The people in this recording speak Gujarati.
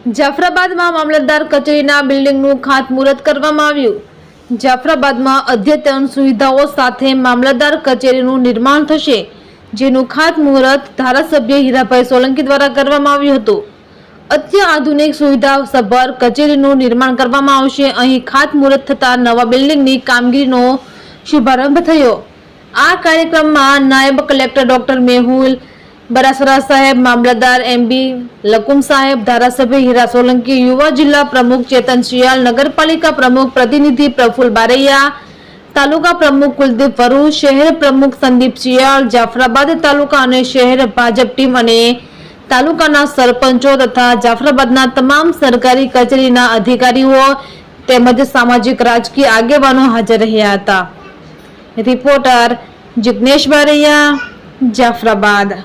જાફરાબાદમાં મામલતદાર કચેરીના બિલ્ડિંગનું ખાતમુહૂર્ત કરવામાં આવ્યું। જાફરાબાદમાં અદ્યતન સુવિધાઓ સાથે મામલતદાર કચેરીનું નિર્માણ થશે, જેનું ખાતમુહૂર્ત ધારાસભ્ય હીરાભાઈ સોલંકી દ્વારા કરવામાં આવ્યું હતું। અત્યાધુનિક સુવિધાસભર કચેરીનું નિર્માણ કરવામાં આવશે। અહીં ખાતમુહૂર્ત થતા નવા બિલ્ડિંગની કામગીરીનો શુભારંભ થયો। આ કાર્યક્રમમાં નાયબ કલેક્ટર ડોક્ટર મેહુલ બરાસરા સાહેબ, મામલતદાર એમબી લકુમ સાહેબ, ધારાસભ્ય હીરા સોલંકી, યુવા જિલ્લા પ્રમુખ ચેતન શિયાળ, નગરપાલિકા પ્રમુખ પ્રતિનિધિ પ્રફુલ બારૈયા, તાલુકા પ્રમુખ કુલદીપ વરુ, શહેર પ્રમુખ સંદીપ શિયાળ, જાફરાબાદ તાલુકા અને શહેર ભાજપ ટીમ અને તાલુકાના સરપંચો તથા જાફરાબાદના તમામ સરકારી કચેરીના અધિકારીઓ તેમજ સામાજિક રાજકીય આગેવાનો હાજર રહ્યા હતા। રિપોર્ટર જિગ્નેશ બારૈયા, જાફરાબાદ।